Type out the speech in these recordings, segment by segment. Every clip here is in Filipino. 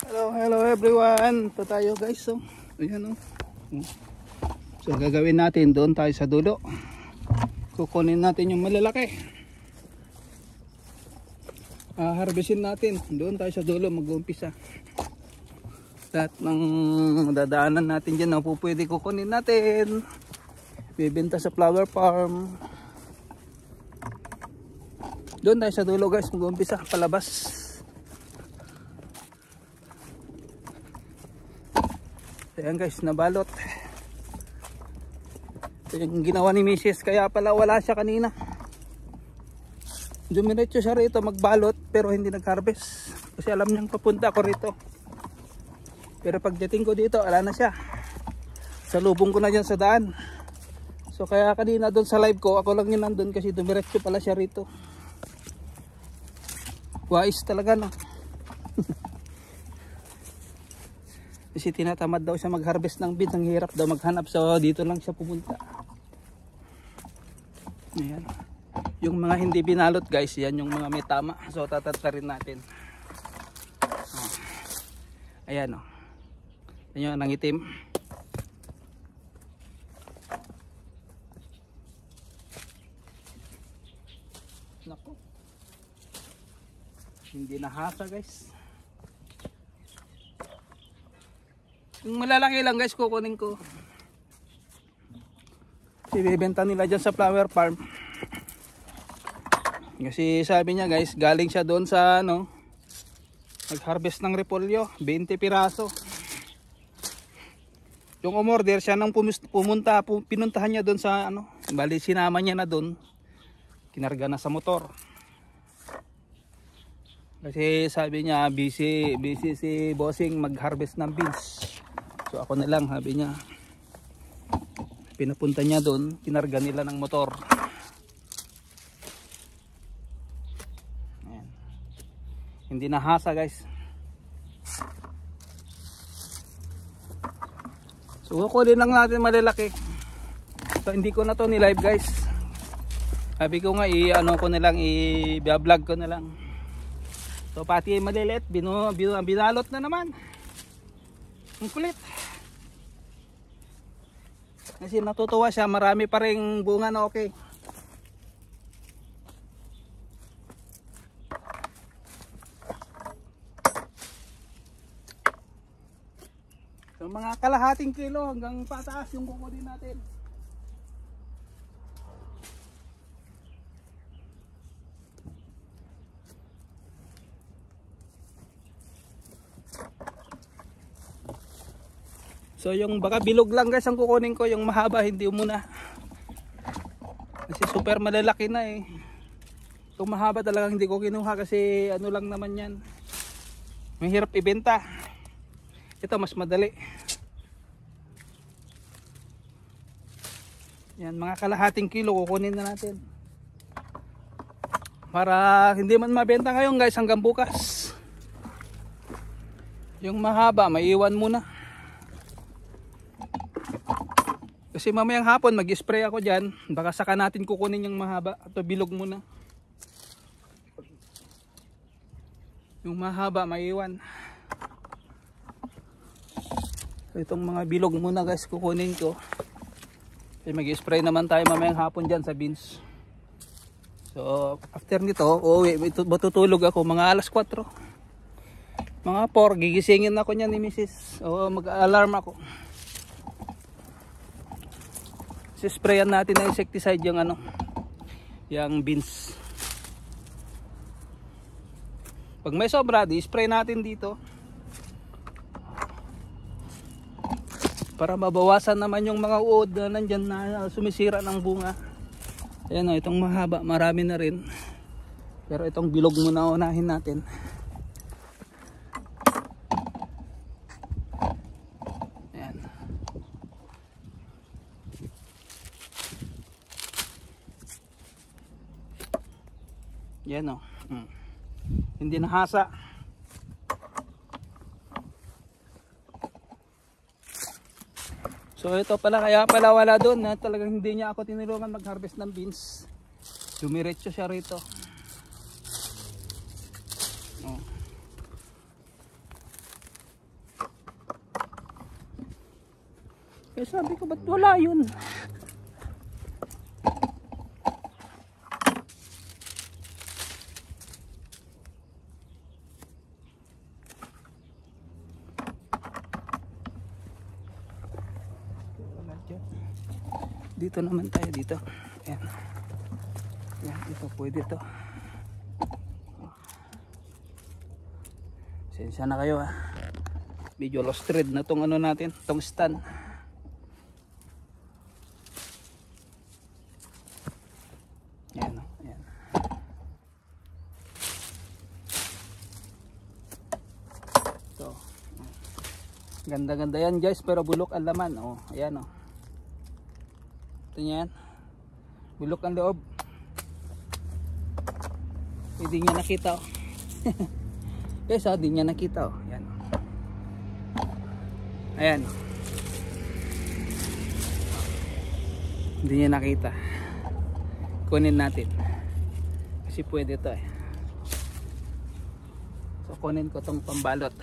Hello everyone. Ito tayo guys. So, ayan oh. So gagawin natin doon tayo sa dulo. Kukunin natin yung malalaki. Harvestin natin. Doon tayo sa dulo mag-uumpisa. Lahat ng dadaanan natin dyan na pwede kukunin natin. Bibenta sa flower farm. Doon tayo sa dulo guys mag-uumpisa palabas. Ayan guys, nabalot. Ito yung ginawa ni Mrs. Kaya pala wala siya kanina. Dumiretso siya rito magbalot pero hindi nag-harvest. Kasi alam niyang papunta ako rito. Pero pagdating ko dito, ala na siya. Salubong ko na dyan sa daan. So kaya kanina doon sa live ko, ako lang yun nandun kasi dumiretso pala siya rito. Wais talaga no. Kasi tinatamad daw siya mag-harvest ng beans. Ang hirap daw maghanap. So dito lang siya pumunta. Ayan. Yung mga hindi binalot guys, yan yung mga may tama. So tatatarin natin. Ayan o. Ayan yung nangitim. Naku. Hindi nahasa guys. Yung malalaki lang guys kukunin ko. Ibibenta nila dyan sa flower farm. Kasi sabi niya guys, galing siya doon sa ano, nag-harvest ng repolyo, 20 piraso. Yung umorder siya nang pinuntahan niya doon sa ano, bali sinama niya na doon. Kinarga na sa motor. Kasi sabi niya busy si bossing mag-harvest ng beans. So ako na lang, sabi niya. Pinapunta niya doon, kinarga nila ng motor. Ayan. Hindi nahasa guys. So kukunin lang natin malalaki. So hindi ko na to ni live guys. Sabi ko nga i-ano ko na lang, i-vlog ko na lang. So pati maliliit, binalot na naman. Ang kulit. Kasi natutuwa siya, marami pa ring bunga na okay. So mga kalahating kilo hanggang pataas yung kukunin natin. So yung baka bilog lang guys ang kukunin ko, yung mahaba hindi muna. Kasi super malalaki na eh. Yung mahaba talagang hindi ko kinuha kasi ano lang naman yan. Mahirap ibenta. Ito mas madali. Yan, mga kalahating kilo kukunin na natin. Para hindi man mabenta ngayon guys hanggang bukas. Yung mahaba maiiwan muna. Kasi mamayang hapon mag-spray ako dyan. Baka saka natin kukunin yung mahaba. Ito bilog muna. Yung mahaba maiiwan. So itong mga bilog muna guys kukunin ko. Kasi mag-spray naman tayo mamayang hapon dyan sa beans. So after nito, matutulog ako mga alas 4. Mga 4, gigisingin ako niyan ni Mrs. O mag-alarm ako. Sprayan natin ng insecticide yung ano, yung beans. Pag may sobra, di-spray natin dito. Para mabawasan naman yung mga uod na nandyan na sumisira ng bunga. Ayan o, itong mahaba, marami na rin. Pero itong bilog muna unahin natin. Yan o. Hindi nahasa. So ito pala, kaya pala wala doon na talagang hindi niya ako tinulungan mag-harvest ng beans. Dumiretso siya rito. Kaya sabi ko, ba't wala yun? Dito naman tayo dito. Ayan. Ayan, ito pwede to. Sensya na kayo ha. Medyo lost thread na tong ano natin, tong stand. Ayan o, ayan. So, ganda-ganda yan guys, pero bulok ang laman. Oh, ayan o. Ito yan. Bulok ang loob. Hindi niya nakita oh. Guys, hindi niya nakita oh. Ayan. Ayan. Hindi niya nakita. Kunin natin. Kasi pwede to eh. So kunin ko tong pambalot.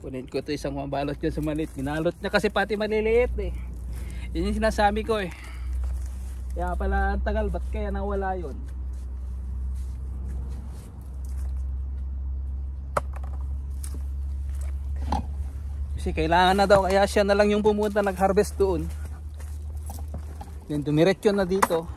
Kunin ko to isang pambalot yun sa maliit. Binalot niya kasi pati maliliit eh. Yun yung sinasabi ko eh. Kaya pala ang tagal, ba't kaya nawala yun? Kasi kailangan na daw, kaya siya na lang yung pumunta nag-harvest doon. Then dumiretso na dito.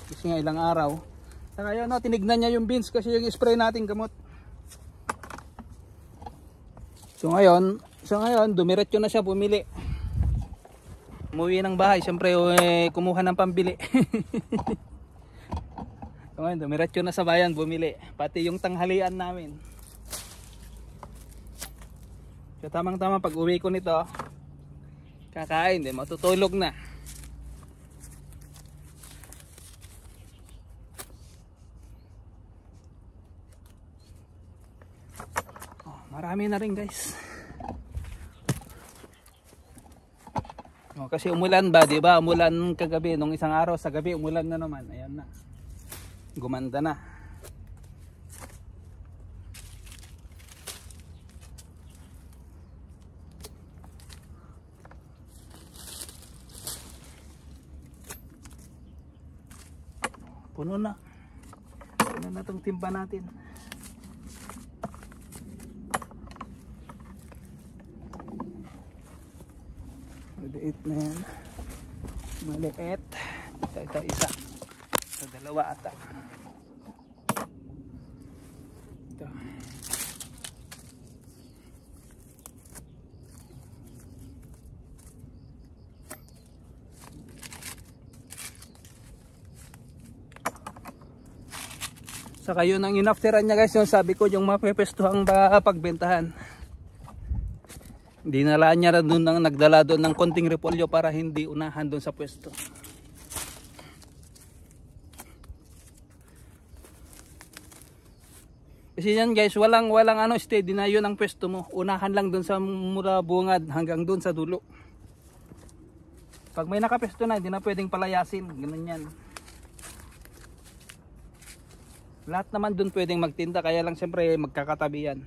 Kasi nga ilang araw. Saka yun, no, tinignan niya yung beans kasi yung spray natin gamot. So ngayon dumiretso na siya bumili. Umuwi ng bahay, siyempre kumuha ng pambili. So ngayon dumiretso na sa bayan bumili. Pati yung tanghalian namin. So tamang-tama pag uwi ko nito, kakain din, matutulog na. Oh, marami na rin guys. Oh, kasi umulan ba, 'di ba? Umulan kagabi nung isang araw, sa gabi umulan na naman. Ayan na. Gumanda na. Puno na. Puno na tong timba natin. Maliit na yan. Maliit. Ito isa. Ito dalawa ata. Ito. Saka yun ang inafteran niya guys, yung sabi ko yung mapepestuhang pagbentahan. Dinalaan niya na doon, nagdala doon ng konting repolyo para hindi unahan doon sa pwesto. Kasi yan guys, walang ano, steady na yun ang pwesto mo. Unahan lang doon sa mula bungad hanggang doon sa dulo. Pag may nakapesto na, hindi na pwedeng palayasin. Ganun yan. Lahat naman doon pwedeng magtinda, kaya lang siyempre magkakatabi yan.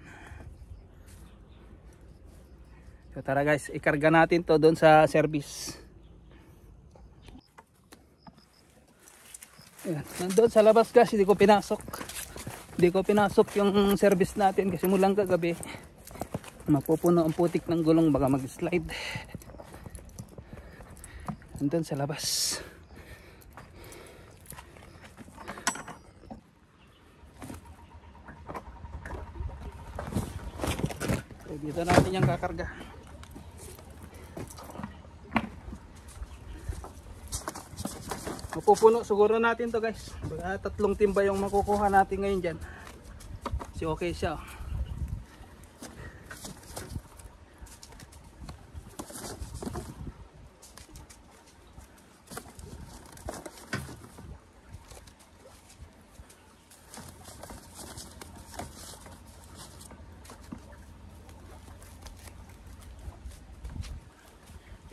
So tara guys, ikarga natin to doon sa service. Ayan, nandun sa labas guys, hindi ko pinasok. Hindi ko pinasok yung service natin kasi mulang kagabi mapupuno ang putik ng gulong, baka mag-slide. Nandun sa labas. So, dito natin yung kakarga. Mapupuno siguro natin to guys. Baka 3 timba yung makukuha natin ngayon dyan. Si okay siya.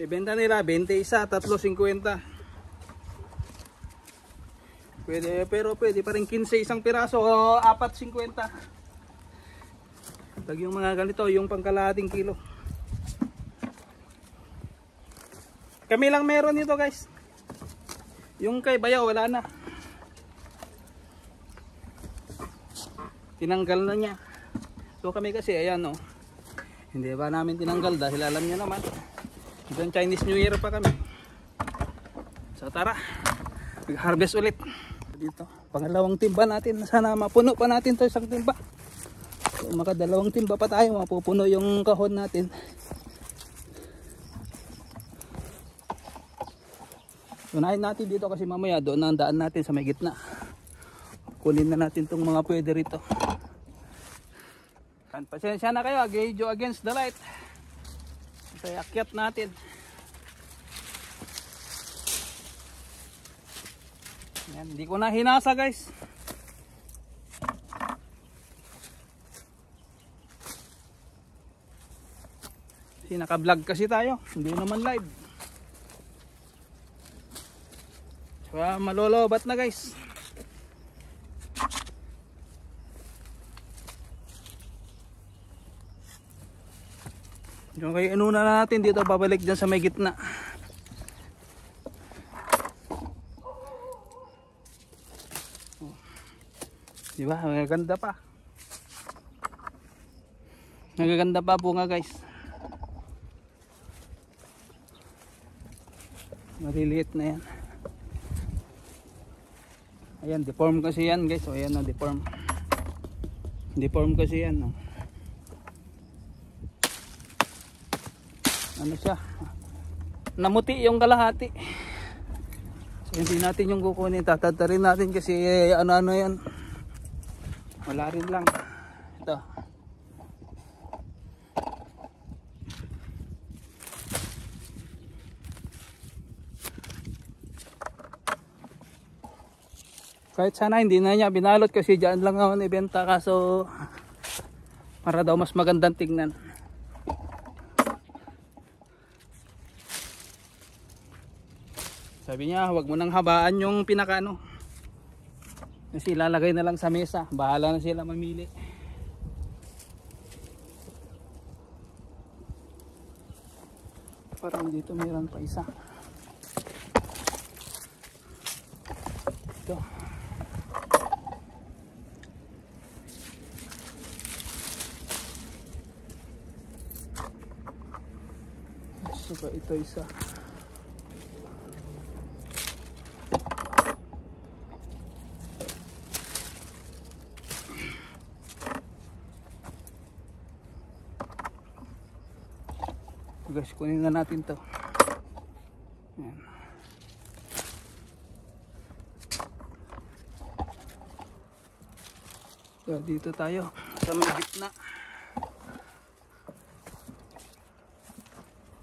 Ibenta nila 21, 3.50. Pwede, pero pwede pa rin 15 isang piraso o 4.50. Pag yung mga ganito, yung pangkalahating kilo. Kami lang meron nito guys. Yung kay Bayaw wala na. Tinanggal na niya. So kami kasi ayan oh. Hindi ba namin tinanggal dahil alam niyo naman. Hanggang Chinese New Year pa kami. So tara. Mag-harvest ulit. Dito. Pangalawang timba natin. Sana mapuno pa natin to isang timba. So makadalawang timba pa tayo. Mapupuno yung kahon natin. Unahin natin dito kasi mamaya doon ang daan natin sa may gitna. Kunin na natin itong mga pwede rito. Pasensya na kayo, medyo against the light. Kasi akyat natin. Yan, hindi ko na hinasa guys. Kasi naka-vlog kasi tayo, hindi naman live. Malolobat na guys. Yung kay inuna na natin dito, babalik dyan sa may gitna. Diba? Magaganda pa. Magaganda pa bunga guys. Maliliit na yan. Ayan, deform kasi yan guys. O ayan o, deform. Deform kasi yan o. Ano siya? Namuti yung kalahati. So hindi natin yung kukunin. Tatatarin natin kasi ano-ano yan. Wala rin lang. Ito. Kahit sana hindi na niya binalot kasi dyan lang naman ibenta kaso para daw mas magandang tingnan. Sabi niya huwag mo nang habaan yung pinakano. Kasi ilalagay na lang sa mesa. Bahala na sila mamili. Parang dito mayroon pa isa. Ito. Saka ito isa. Guys, kunin na natin to. Ayan. So dito tayo sa may gitna.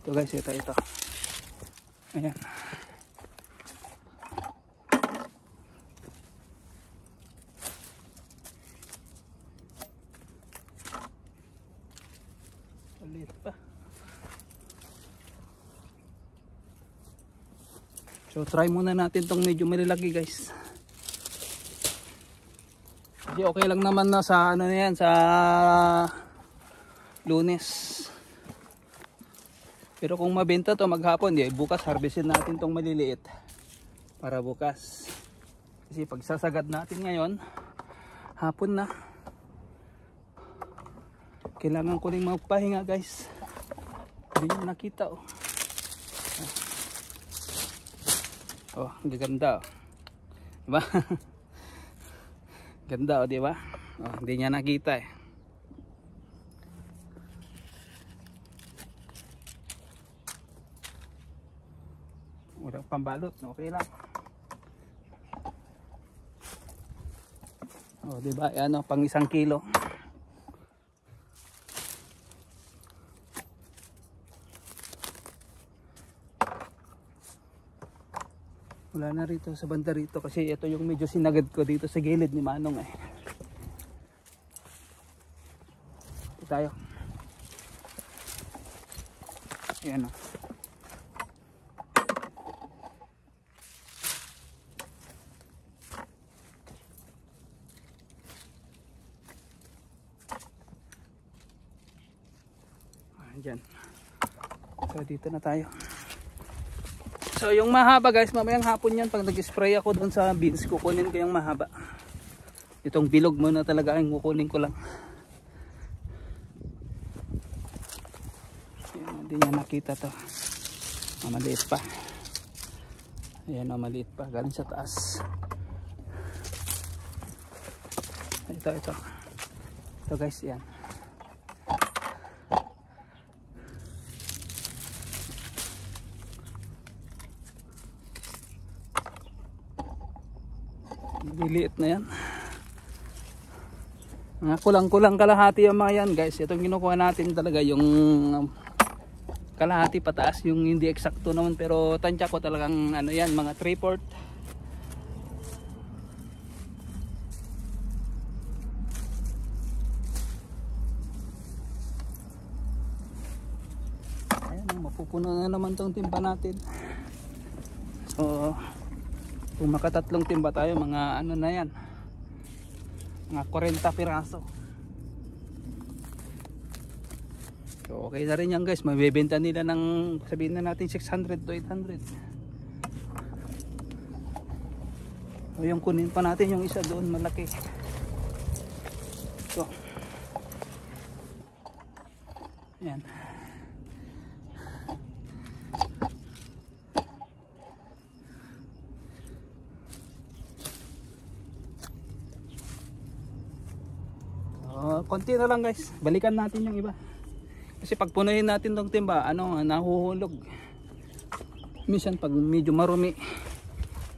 Ito guys, ito. Ayan. Ulit pa. So try muna natin tong medyo malalaki guys. Kasi okay lang naman na sa ano na yan, sa Lunes. Pero kung mabenta to maghapon, bukas harvestin natin tong maliliit. Para bukas. Kasi pag sasagad natin ngayon, hapon na. Kailangan ko rin magpahinga guys. Hindi nyo nakita oh. Oh, ganda oh. Diba? Ganda oh, diba? Oh, hindi niya nakita eh. Walang pambalot, okay lang. Oh, diba? Ano, pang 1 kilo. Wala na rito sa banda rito kasi ito yung medyo sinagad ko dito sa gilid ni Manong eh. Ito tayo. Ayan o. Ayan. So dito na tayo. So yung mahaba guys, mamayang hapon yan pag nag-spray ako doon sa beans, kukunin ko yung mahaba. Itong bilog muna talaga ang kukunin ko lang. Ayan, hindi niya nakita to. Maliit pa. Ayan, maliit pa, galing sa taas. Ito guys, yan. Diliit na yan. Kulang-kulang kalahati yung mga yan guys. Itong kinukuha natin talaga yung kalahati pataas, yung hindi eksakto naman, pero tansya ko talagang ano yan, mga 3/4. Ayan, mapupuno na naman tong timba natin. So kung makatatlong timba tayo, mga ano na yan, mga 40 piraso. So okay na rin yan guys, mabibenta nila ng, sabihin na natin 600 to 800. So yung kunin pa natin yung isa doon malaki. So yan. Konti na lang guys, balikan natin yung iba. Kasi pag punuhin natin tong timba, nahuhulog. Minsan pag medyo marumi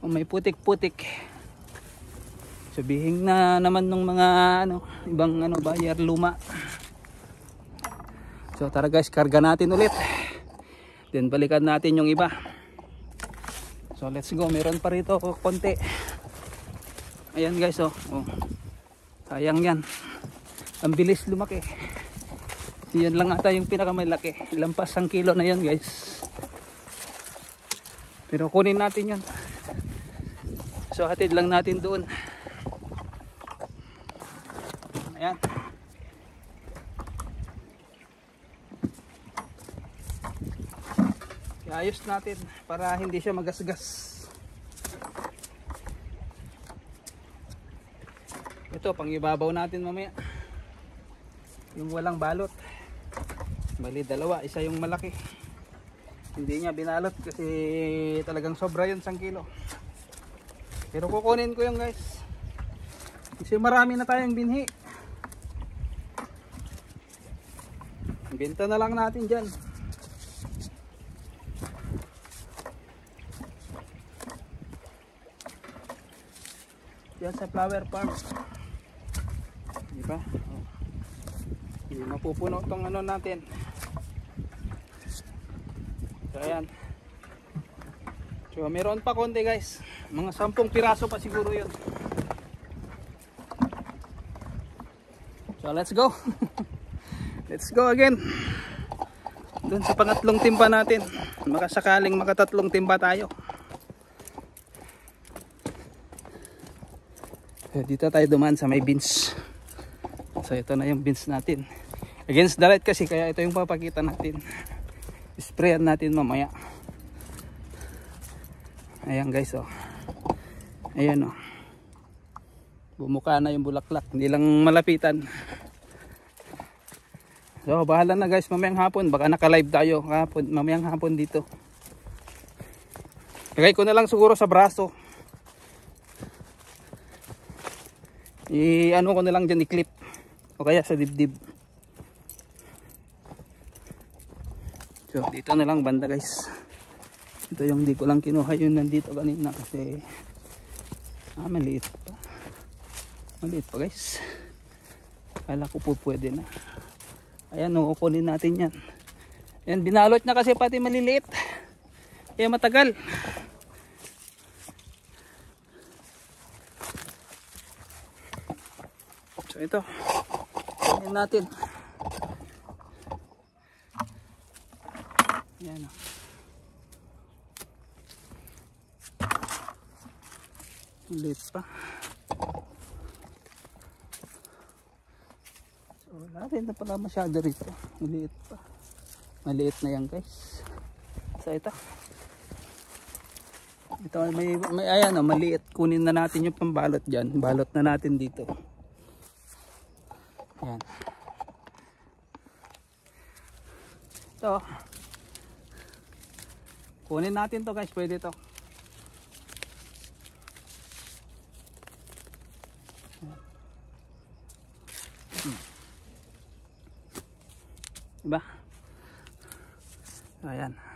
o may putik-putik, sabihin na naman ng mga ibang buyer luma. So tara guys, karga natin ulit. Then balikan natin yung iba. So let's go, meron pa rito konti. Ayan guys, sayang yan. Ang bilis lumaki. Yan lang ata yung pinakamalaki. Lampas 1 kilo na yan guys. Pero kunin natin yan. So hatid lang natin doon. Ayan. Ayos natin para hindi siya magasgas. Ito pang ibabaw natin mamaya. Yung walang balot. Bali dalawa, isa yung malaki. Hindi niya binalot kasi talagang sobra yun 1 kilo. Pero kukunin ko yung guys. Kasi marami na tayong binhi. Benta na lang natin dyan. Yan sa flower farm. Diba? Hindi mapupuno itong natin. So ayan. So meron pa konti guys. Mga 10 piraso pa siguro yun. So let's go. Let's go again. Doon sa pangatlong timba natin. Makasakaling makatatlong timba tayo. So dito tayo dumaan sa may beans. So ito na yung beans natin. Against the light kasi, kaya ito yung papakita natin. Sprayan natin mamaya. Ayan guys, ayan bumuka na yung bulaklak, hindi lang malapitan. So bahala na guys, mamayang hapon baka naka-live tayo mamayang hapon dito. Lagay ko na lang siguro sa braso. Ko na lang dyan, i-clip o kaya sa dibdib. So dito na lang banda guys. Ito yung di ko lang kinuha yun nandito kanina kasi maliit pa. Maliit pa guys. Kala ko po pwede na. Ayan, kukunin natin yan. Ayan, binalot na kasi pati maliliit. Kaya matagal. So ito, kunin natin. Ayan. Ulit pa. So wala rin na pala masyado rito. Maliit pa. Maliit na yan guys. So ito. Ito may ayan oh, maliit. Kunin na natin yung pambalot diyan. Balot na natin dito. Yan. Ito. Kunin natin to guys, pwede to. Diba? Ayan.